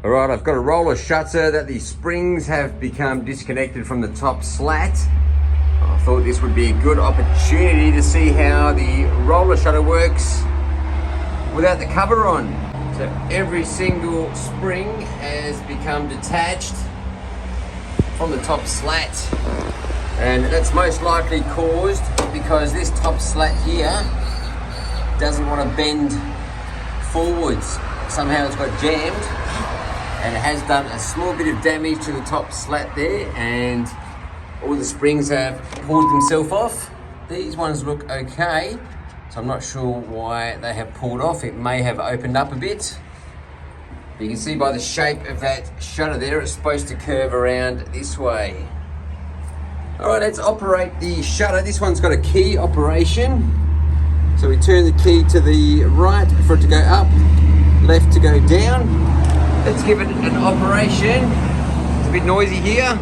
All right, I've got a roller shutter that the springs have become disconnected from the top slat. I thought this would be a good opportunity to see how the roller shutter works without the cover on. So every single spring has become detached from the top slat, and that's most likely caused because this top slat here doesn't want to bend forwards. Somehow it's got jammed, and it has done a small bit of damage to the top slat there, and all the springs have pulled themselves off. These ones look okay, so I'm not sure why they have pulled off. It may have opened up a bit. But you can see by the shape of that shutter there, it's supposed to curve around this way. All right, let's operate the shutter. This one's got a key operation. So we turn the key to the right for it to go up, left to go down. Let's give it an operation. It's a bit noisy here.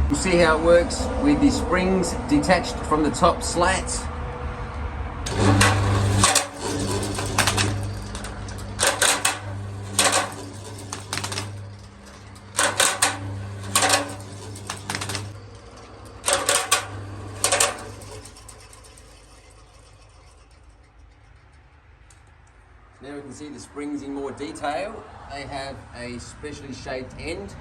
We'll see how it works with the springs detached from the top slat. Now we can see the springs in more detail. They have a specially shaped end.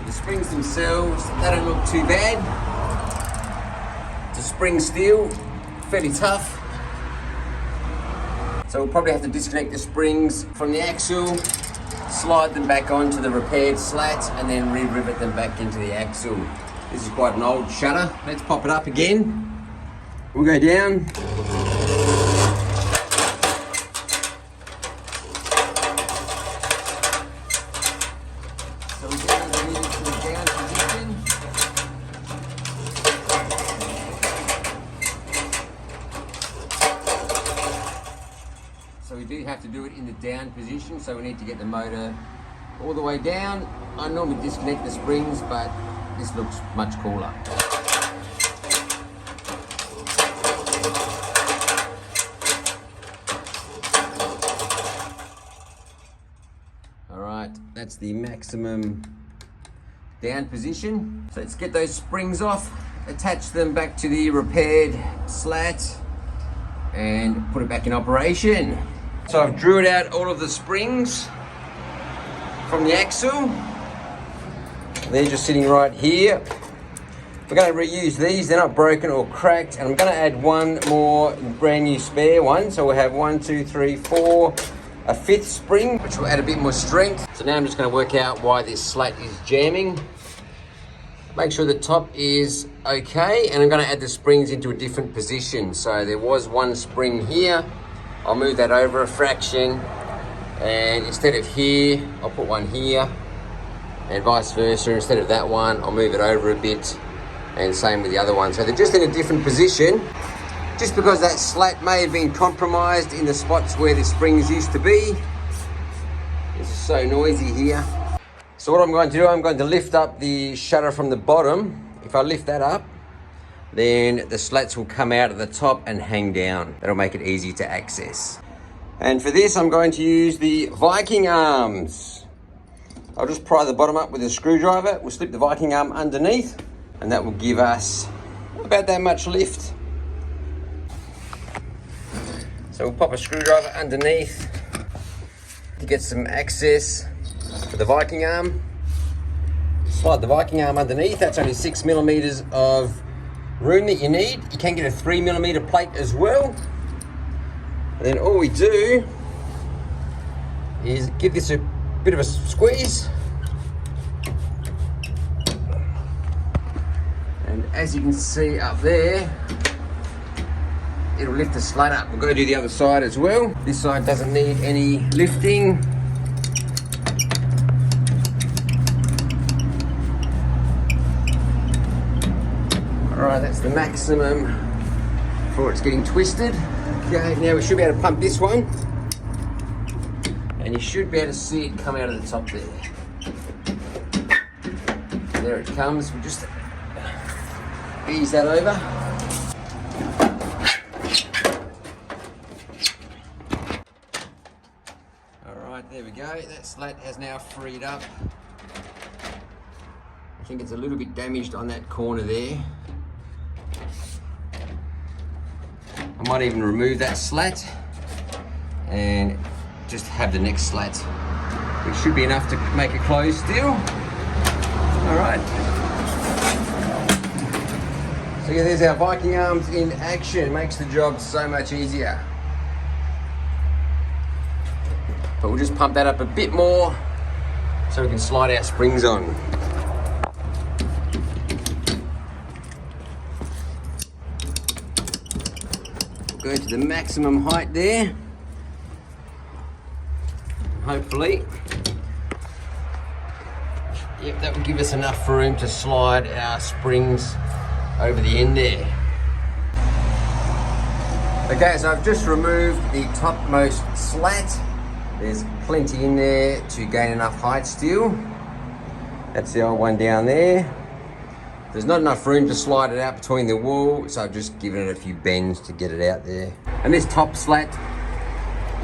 The springs themselves, they don't look too bad. It's a spring steel, fairly tough. So we'll probably have to disconnect the springs from the axle, slide them back onto the repaired slat, and then re-rivet them back into the axle. This is quite an old shutter. Let's pop it up again. We'll go down. So we do have to do it in the down position, so we need to get the motor all the way down. I normally disconnect the springs, but this looks much cooler. All right, that's the maximum down position. So let's get those springs off, attach them back to the repaired slat, and put it back in operation. So I've drilled out all of the springs from the axle. They're just sitting right here. We're going to reuse these, they're not broken or cracked, and I'm going to add one more brand new spare one. So we'll have 1, 2, 3, 4, a fifth spring, which will add a bit more strength. So now I'm just going to work out why this slat is jamming. Make sure the top is okay, and I'm going to add the springs into a different position. So there was one spring here. I'll move that over a fraction, and instead of here, I'll put one here, and vice versa. Instead of that one, I'll move it over a bit, and same with the other one. So they're just in a different position, just because that slat may have been compromised in the spots where the springs used to be. This is so noisy here. So what I'm going to do, I'm going to lift up the shutter from the bottom. If I lift that up, then the slats will come out at the top and hang down. That'll make it easy to access. And for this, I'm going to use the Viking Arms. I'll just pry the bottom up with a screwdriver. We'll slip the Viking arm underneath, and that will give us about that much lift. So we'll pop a screwdriver underneath to get some access for the Viking arm. Slide the Viking arm underneath. That's only 6 millimeters of room that you need. You can get a 3 millimeter plate as well. And then all we do is give this a bit of a squeeze. And as you can see up there, it'll lift the slat up. We've got to do the other side as well. This side doesn't need any lifting. Alright, that's the maximum before it's getting twisted. Okay, now we should be able to pump this one, and you should be able to see it come out of the top there. There it comes. We'll just ease that over. Alright, there we go. go, that slat has now freed up. I think it's a little bit damaged on that corner there. I might even remove that slat and just have the next slat, which should be enough to make it close still. All right. So yeah, there's our Viking Arms in action. Makes the job so much easier. But we'll just pump that up a bit more so we can slide our springs on. Go to the maximum height there. Hopefully, yep, that will give us enough room to slide our springs over the end there. Okay, so I've just removed the topmost slat. There's plenty in there to gain enough height still. That's the old one down there. There's not enough room to slide it out between the wall, so I've just given it a few bends to get it out there. And this top slat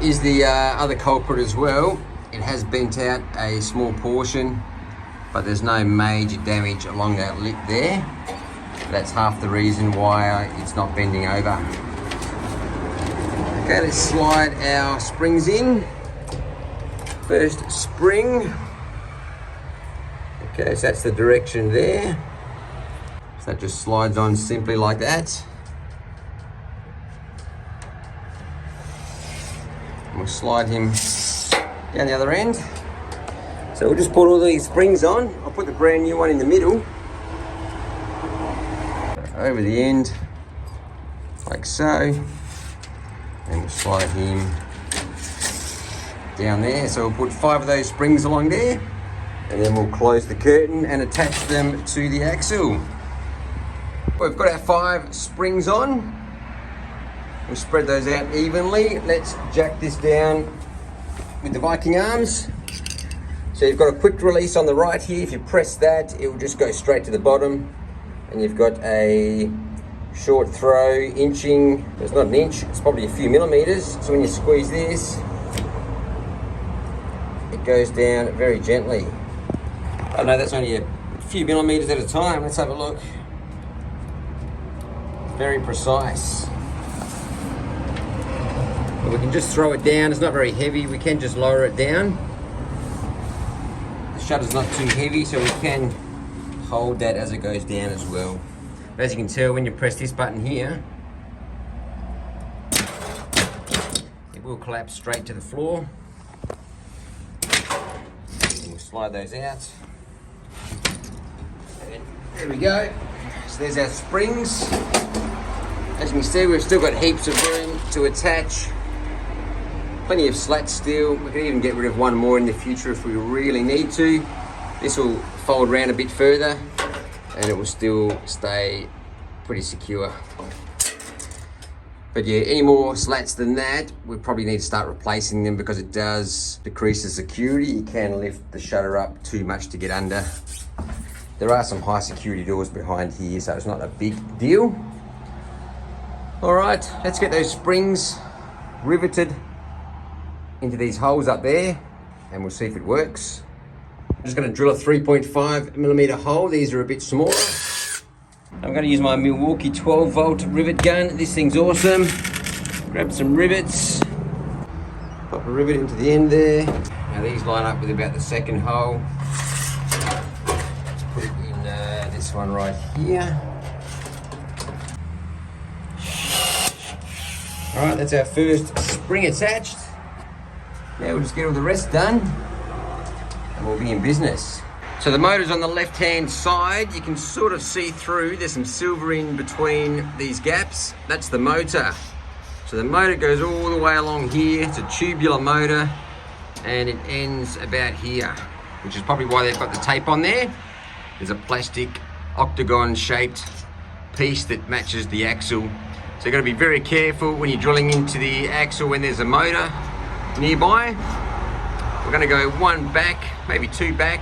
is the other culprit as well. It has bent out a small portion, but there's no major damage along that lip there. That's half the reason why it's not bending over. Okay, let's slide our springs in. First spring. Okay, so that's the direction there. So that just slides on simply like that. And we'll slide him down the other end. So we'll just put all these springs on. I'll put the brand new one in the middle. Over the end, like so. And we'll slide him down there. So we'll put 5 of those springs along there, and then we'll close the curtain and attach them to the axle. We've got our 5 springs on. We'll spread those out evenly. Let's jack this down with the Viking Arms. So you've got a quick release on the right here. If you press that, it will just go straight to the bottom. And you've got a short throw, inching. It's not an inch, it's probably a few millimeters. So when you squeeze this, it goes down very gently. I know that's only a few millimeters at a time. Let's have a look. Very precise. But we can just throw it down. It's not very heavy. We can just lower it down. The shutter's not too heavy, so we can hold that as it goes down as well. But as you can tell, when you press this button here, it will collapse straight to the floor. And we'll slide those out. And there we go. So there's our springs. As you can see, we've still got heaps of room to attach. Plenty of slats still. We can even get rid of one more in the future if we really need to. This will fold around a bit further and it will still stay pretty secure. But yeah, any more slats than that, we probably need to start replacing them because it does decrease the security. You can lift the shutter up too much to get under. There are some high security doors behind here, so it's not a big deal. All right, let's get those springs riveted into these holes up there and we'll see if it works. I'm just going to drill a 3.5mm hole. These are a bit smaller. I'm going to use my Milwaukee 12-volt rivet gun. This thing's awesome. Grab some rivets, pop a rivet into the end there. Now these line up with about the second hole. Let's put it in this one right here. All right, that's our first spring attached. Now we'll just get all the rest done and we'll be in business. So the motor's on the left-hand side. You can sort of see through. There's some silver in between these gaps. That's the motor. So the motor goes all the way along here. It's a tubular motor and it ends about here, which is probably why they've got the tape on there. There's a plastic octagon-shaped piece that matches the axle. So you've got to be very careful when you're drilling into the axle when there's a motor nearby. We're going to go one back, maybe two back.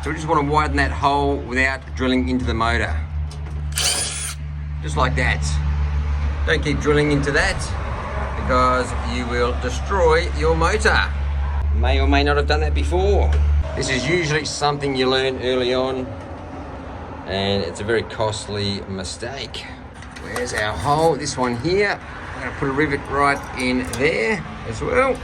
So we just want to widen that hole without drilling into the motor. Just like that. Don't keep drilling into that because you will destroy your motor. may or may not have done that before. This is usually something you learn early on, and it's a very costly mistake. Where's our hole? This one here. I'm going to put a rivet right in there as well.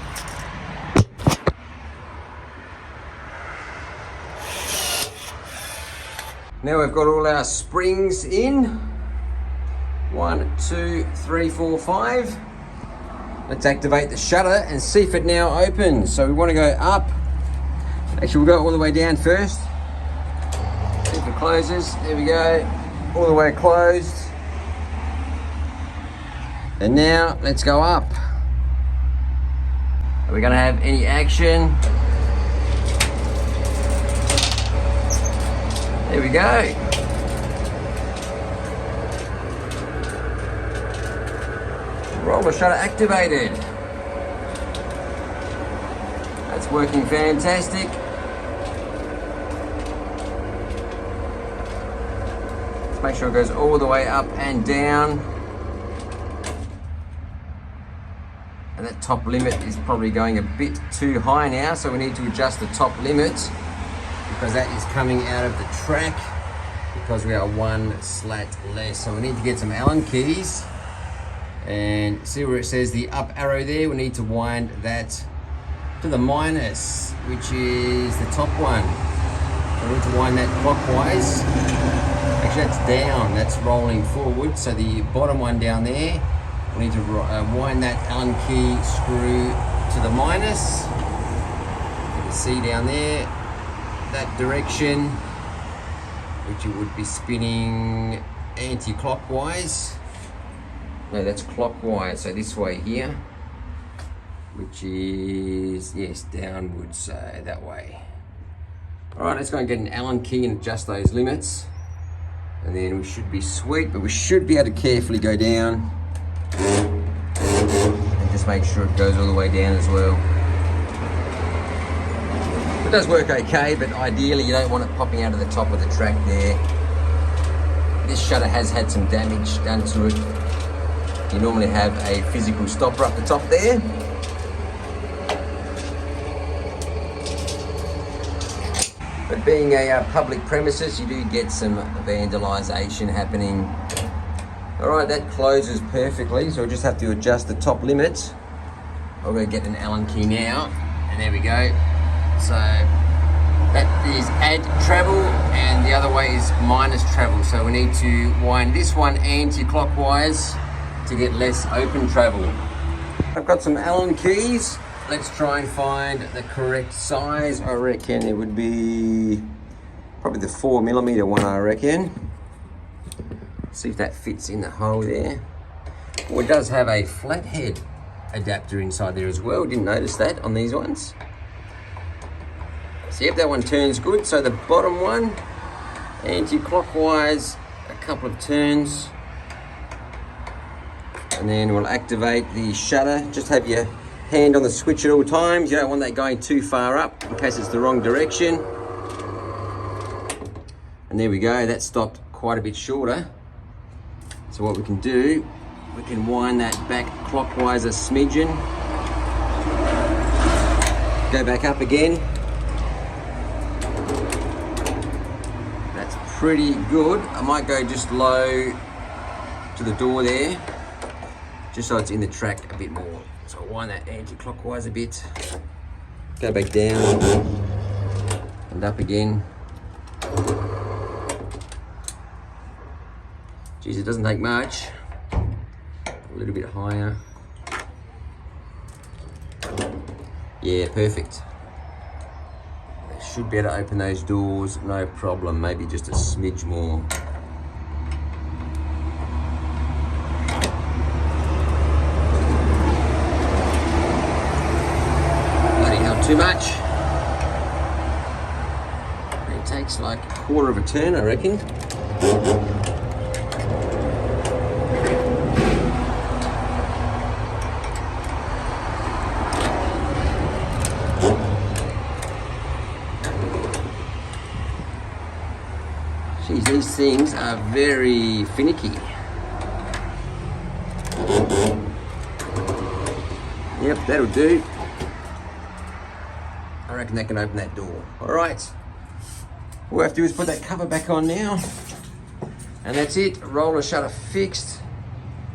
Now we've got all our springs in. 1, 2, 3, 4, 5. Let's activate the shutter and see if it now opens. So we want to go up. Actually, we'll go all the way down first. See if it closes. There we go. All the way closed. And now let's go up. Are we going to have any action? There we go. Roller shutter activated. That's working fantastic. Let's make sure it goes all the way up and down. And that top limit is probably going a bit too high now, so we need to adjust the top limit because that is coming out of the track because we are one slat less. So we need to get some Allen keys and see where it says the up arrow there. We need to wind that to the minus, which is the top one. So we need to wind that clockwise. Actually, that's down, that's rolling forward. So the bottom one down there, we need to wind that Allen key screw to the minus. You can see down there, that direction, which you would be spinning anti-clockwise. No, that's clockwise, so this way here, which is, yes, downwards, so that way. All right, let's go and get an Allen key and adjust those limits. And then we should be sweet, but we should be able to carefully go down and just make sure it goes all the way down as well. It does work okay, but ideally you don't want it popping out of the top of the track there. This shutter has had some damage done to it. You normally have a physical stopper up the top there. But being a public premises, you do get some vandalisation happening. All right, that closes perfectly, so we'll just have to adjust the top limit. I'm going to get an Allen key now, and there we go. So that is add travel, and the other way is minus travel. So we need to wind this one anti-clockwise to get less open travel. I've got some Allen keys. Let's try and find the correct size. I reckon it would be probably the 4mm one, I reckon. See if that fits in the hole there. Well, it does have a flathead adapter inside there as well. Didn't notice that on these ones. See if that one turns good. So the bottom one, anti-clockwise, a couple of turns. And then we'll activate the shutter. Just have your hand on the switch at all times. You don't want that going too far up in case it's the wrong direction. And there we go, that stopped quite a bit shorter. So what we can do, we can wind that back clockwise a smidgen. Go back up again. That's pretty good. I might go just low to the door there, just so it's in the track a bit more. So I'll wind that anti-clockwise a bit. Go back down and up again. Geez, it doesn't take much. A little bit higher. Yeah, perfect. Should be able to open those doors, no problem. Maybe just a smidge more. Too much. It takes like a quarter of a turn, I reckon. Geez, these things are very finicky. Yep, that'll do. reckon that can open that door. All right. All we have to do is put that cover back on now. And that's it. Roller shutter fixed.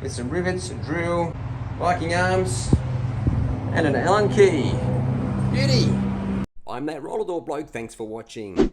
With some rivets, a drill, Viking arms, and an Allen key. Beauty. I'm that roller door bloke. Thanks for watching.